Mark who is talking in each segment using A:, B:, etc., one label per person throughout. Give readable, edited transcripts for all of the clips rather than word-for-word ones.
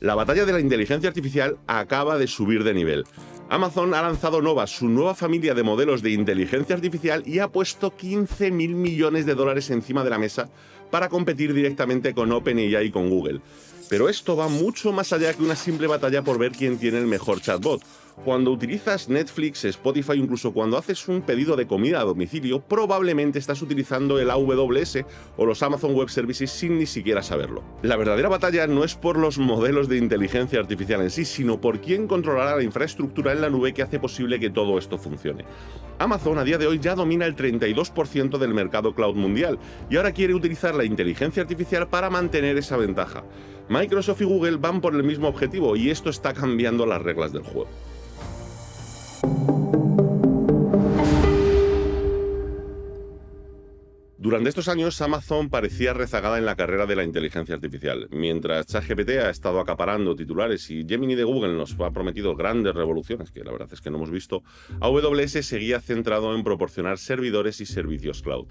A: La batalla de la inteligencia artificial acaba de subir de nivel. Amazon ha lanzado Nova, su nueva familia de modelos de inteligencia artificial, y ha puesto 15.000 millones de dólares encima de la mesa para competir directamente con OpenAI y con Google. Pero esto va mucho más allá que una simple batalla por ver quién tiene el mejor chatbot. Cuando utilizas Netflix, Spotify, incluso cuando haces un pedido de comida a domicilio, probablemente estás utilizando el AWS o los Amazon Web Services sin ni siquiera saberlo. La verdadera batalla no es por los modelos de inteligencia artificial en sí, sino por quién controlará la infraestructura en la nube que hace posible que todo esto funcione. Amazon a día de hoy ya domina el 32% del mercado cloud mundial y ahora quiere utilizar la inteligencia artificial para mantener esa ventaja. Microsoft y Google van por el mismo objetivo y esto está cambiando las reglas del juego. Durante estos años, Amazon parecía rezagada en la carrera de la inteligencia artificial. Mientras ChatGPT ha estado acaparando titulares y Gemini de Google nos ha prometido grandes revoluciones, que la verdad es que no hemos visto, AWS seguía centrado en proporcionar servidores y servicios cloud.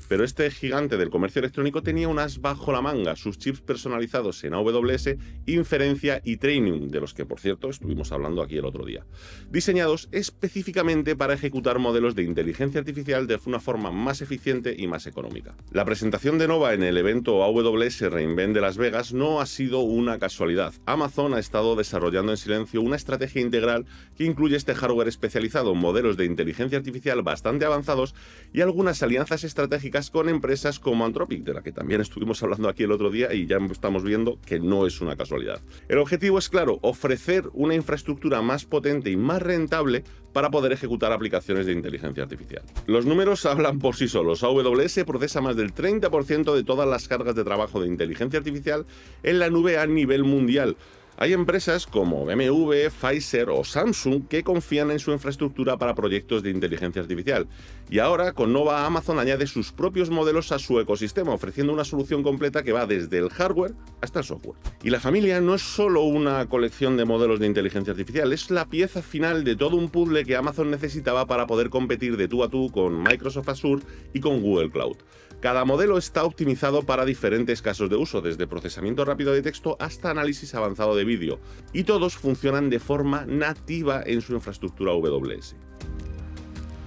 A: Pero este gigante del comercio electrónico tenía un as bajo la manga, sus chips personalizados en AWS, Inferencia y Trainium, de los que, por cierto, estuvimos hablando aquí el otro día, diseñados específicamente para ejecutar modelos de inteligencia artificial de una forma más eficiente y más económica. La presentación de Nova en el evento AWS re:Invent de Las Vegas no ha sido una casualidad. Amazon ha estado desarrollando en silencio una estrategia integral que incluye este hardware especializado, modelos de inteligencia artificial bastante avanzados y algunas alianzas estratégicas con empresas como Anthropic, de la que también estuvimos hablando aquí el otro día y ya estamos viendo que no es una casualidad. El objetivo es claro, ofrecer una infraestructura más potente y más rentable para poder ejecutar aplicaciones de inteligencia artificial. Los números hablan por sí solos. AWS procesa más del 30% de todas las cargas de trabajo de inteligencia artificial en la nube a nivel mundial. Hay empresas como BMW, Pfizer o Samsung que confían en su infraestructura para proyectos de inteligencia artificial. Y ahora, con Nova, Amazon añade sus propios modelos a su ecosistema, ofreciendo una solución completa que va desde el hardware hasta el software. Y la familia no es solo una colección de modelos de inteligencia artificial, es la pieza final de todo un puzzle que Amazon necesitaba para poder competir de tú a tú con Microsoft Azure y con Google Cloud. Cada modelo está optimizado para diferentes casos de uso, desde procesamiento rápido de texto hasta análisis avanzado de vídeo, y todos funcionan de forma nativa en su infraestructura AWS.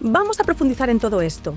B: Vamos a profundizar en todo esto.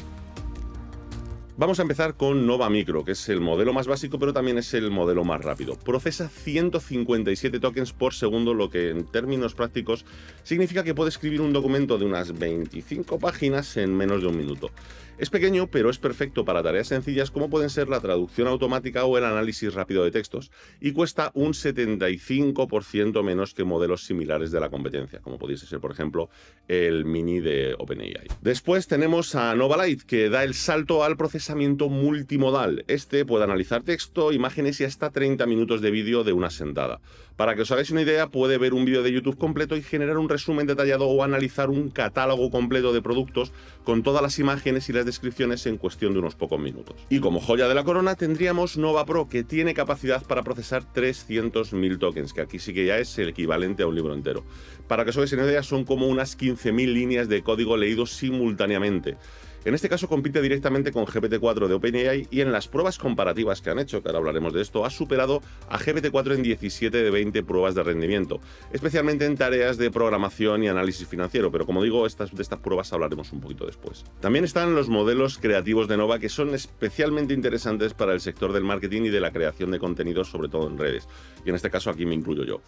A: Vamos a empezar con Nova Micro, que es el modelo más básico, pero también es el modelo más rápido. Procesa 157 tokens por segundo, lo que en términos prácticos significa que puede escribir un documento de unas 25 páginas en menos de un minuto. Es pequeño, pero es perfecto para tareas sencillas como pueden ser la traducción automática o el análisis rápido de textos, y cuesta un 75% menos que modelos similares de la competencia, como pudiese ser, por ejemplo, el Mini de OpenAI. Después tenemos a Nova Lite, que da el salto al procesamiento multimodal. Este puede analizar texto, imágenes y hasta 30 minutos de vídeo de una sentada. Para que os hagáis una idea, puede ver un vídeo de YouTube completo y generar un resumen detallado o analizar un catálogo completo de productos con todas las imágenes y las descripciones en cuestión de unos pocos minutos. Y como joya de la corona tendríamos Nova Pro, que tiene capacidad para procesar 300.000 tokens, que aquí sí que ya es el equivalente a un libro entero. Para que os hagáis una idea, son como unas 15.000 líneas de código leídos simultáneamente. En este caso compite directamente con GPT-4 de OpenAI y en las pruebas comparativas que han hecho, que ahora hablaremos de esto, ha superado a GPT-4 en 17 de 20 pruebas de rendimiento, especialmente en tareas de programación y análisis financiero, pero como digo, de estas pruebas hablaremos un poquito después. También están los modelos creativos de Nova, que son especialmente interesantes para el sector del marketing y de la creación de contenidos, sobre todo en redes, y en este caso aquí me incluyo yo.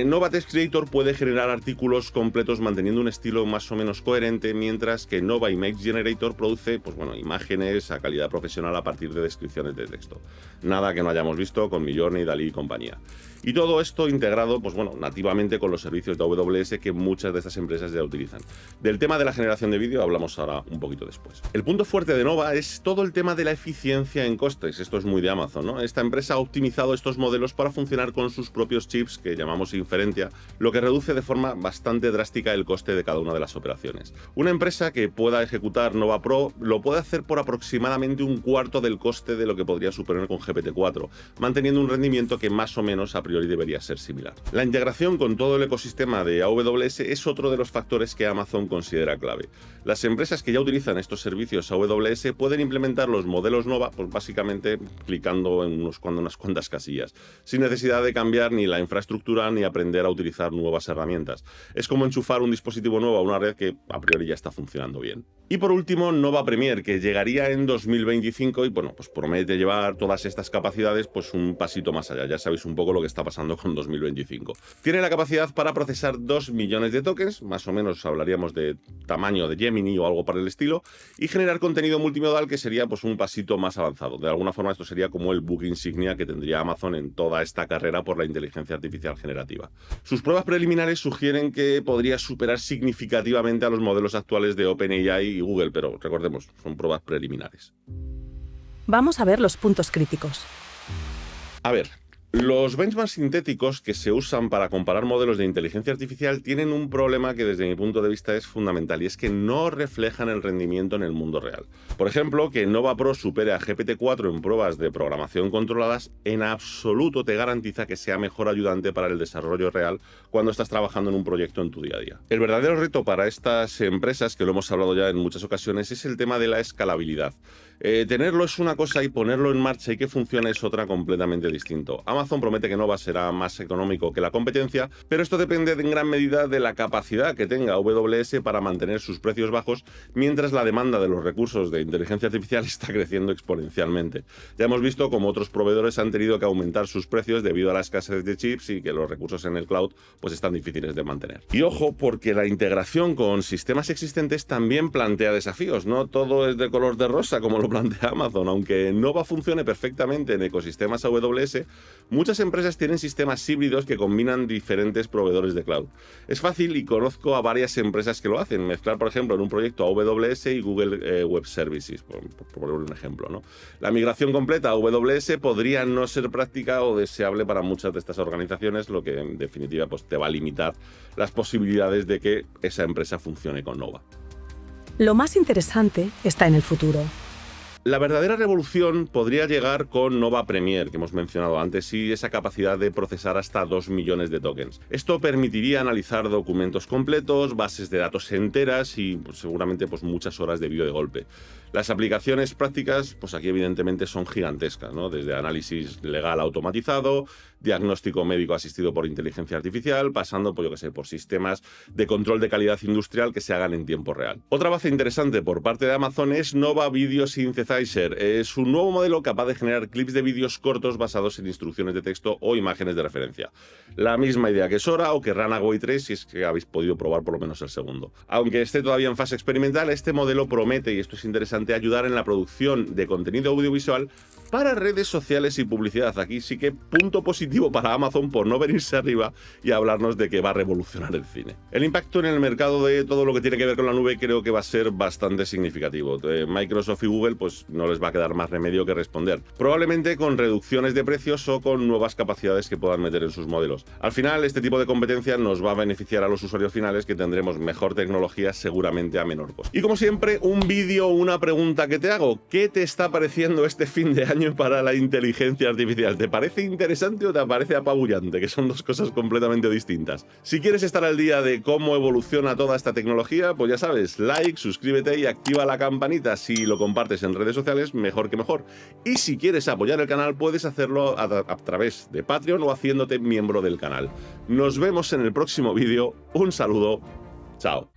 A: Nova Text Creator puede generar artículos completos manteniendo un estilo más o menos coherente, mientras que Nova Image Generator produce imágenes a calidad profesional a partir de descripciones de texto. Nada que no hayamos visto con Midjourney, Dalí y compañía. Y todo esto integrado nativamente con los servicios de AWS que muchas de estas empresas ya utilizan. Del tema de la generación de vídeo hablamos ahora un poquito después. El punto fuerte de Nova es todo el tema de la eficiencia en costes. Esto es muy de Amazon, ¿no? Esta empresa ha optimizado estos modelos para funcionar con sus propios chips que llamamos llamamos inferencia, lo que reduce de forma bastante drástica el coste de cada una de las operaciones. Una empresa que pueda ejecutar Nova Pro lo puede hacer por aproximadamente un cuarto del coste de lo que podría suponer con GPT-4, manteniendo un rendimiento que más o menos a priori debería ser similar. La integración con todo el ecosistema de AWS es otro de los factores que Amazon considera clave. Las empresas que ya utilizan estos servicios AWS pueden implementar los modelos Nova, pues básicamente clicando en unas cuantas casillas, sin necesidad de cambiar ni la infraestructura ni aprender a utilizar nuevas herramientas. Es como enchufar un dispositivo nuevo a una red que a priori ya está funcionando bien. Y por último, Nova Premier, que llegaría en 2025 y bueno, pues promete llevar todas estas capacidades pues un pasito más allá. Ya sabéis un poco lo que está pasando con 2025. Tiene la capacidad para procesar 2 millones de tokens, más o menos hablaríamos de tamaño de Gemini o algo para el estilo, y generar contenido multimodal que sería pues un pasito más avanzado. De alguna forma esto sería como el buque insignia que tendría Amazon en toda esta carrera por la inteligencia artificial generativa. Sus pruebas preliminares sugieren que podría superar significativamente a los modelos actuales de OpenAI y Google, pero recordemos, son pruebas preliminares.
B: Vamos a ver los puntos críticos.
A: A ver, los benchmarks sintéticos que se usan para comparar modelos de inteligencia artificial tienen un problema que desde mi punto de vista es fundamental, y es que no reflejan el rendimiento en el mundo real. Por ejemplo, que Nova Pro supere a GPT-4 en pruebas de programación controladas en absoluto te garantiza que sea mejor ayudante para el desarrollo real cuando estás trabajando en un proyecto en tu día a día. El verdadero reto para estas empresas, que lo hemos hablado ya en muchas ocasiones, es el tema de la escalabilidad. Tenerlo es una cosa y ponerlo en marcha y que funcione es otra completamente distinto. Amazon promete que Nova será más económico que la competencia, pero esto depende en gran medida de la capacidad que tenga AWS para mantener sus precios bajos, mientras la demanda de los recursos de inteligencia artificial está creciendo exponencialmente. Ya hemos visto cómo otros proveedores han tenido que aumentar sus precios debido a la escasez de chips y que los recursos en el cloud pues están difíciles de mantener. Y ojo, porque la integración con sistemas existentes también plantea desafíos. No todo es de color de rosa como lo plantea Amazon. Aunque Nova funcione perfectamente en ecosistemas AWS, muchas empresas tienen sistemas híbridos que combinan diferentes proveedores de cloud. Es fácil y conozco a varias empresas que lo hacen, mezclar por ejemplo en un proyecto AWS y Google Web Services, por poner un ejemplo, ¿no? La migración completa a AWS podría no ser práctica o deseable para muchas de estas organizaciones, lo que en definitiva pues, te va a limitar las posibilidades de que esa empresa funcione con Nova.
B: Lo más interesante está en el futuro.
A: La verdadera revolución podría llegar con Nova Premier, que hemos mencionado antes, y esa capacidad de procesar hasta 2 millones de tokens. Esto permitiría analizar documentos completos, bases de datos enteras y pues, seguramente pues, muchas horas de vídeo de golpe. Las aplicaciones prácticas, pues aquí evidentemente son gigantescas, ¿no? Desde análisis legal automatizado, diagnóstico médico asistido por inteligencia artificial, pasando por, por sistemas de control de calidad industrial que se hagan en tiempo real. Otra base interesante por parte de Amazon es Nova Video Synthesizer. Es un nuevo modelo capaz de generar clips de vídeos cortos basados en instrucciones de texto o imágenes de referencia. La misma idea que Sora o que Runway 3, si es que habéis podido probar por lo menos el segundo. Aunque esté todavía en fase experimental, este modelo promete, y esto es interesante, ayudar en la producción de contenido audiovisual para redes sociales y publicidad. Aquí sí que punto positivo para Amazon por no venirse arriba y hablarnos de que va a revolucionar el cine. El impacto en el mercado de todo lo que tiene que ver con la nube creo que va a ser bastante significativo. Microsoft y Google pues no les va a quedar más remedio que responder. Probablemente con reducciones de precios o con nuevas capacidades que puedan meter en sus modelos. Al final, este tipo de competencia nos va a beneficiar a los usuarios finales, que tendremos mejor tecnología seguramente a menor costo. Y como siempre, un vídeo o una pregunta que te hago. ¿Qué te está pareciendo este fin de año para la inteligencia artificial? ¿Te parece interesante o te parece apabullante? Que son dos cosas completamente distintas. Si quieres estar al día de cómo evoluciona toda esta tecnología, pues ya sabes, like, suscríbete y activa la campanita. Si lo compartes en redes sociales, mejor que mejor. Y si quieres apoyar el canal, puedes hacerlo a través de Patreon o haciéndote miembro del canal. Nos vemos en el próximo vídeo. Un saludo. Chao.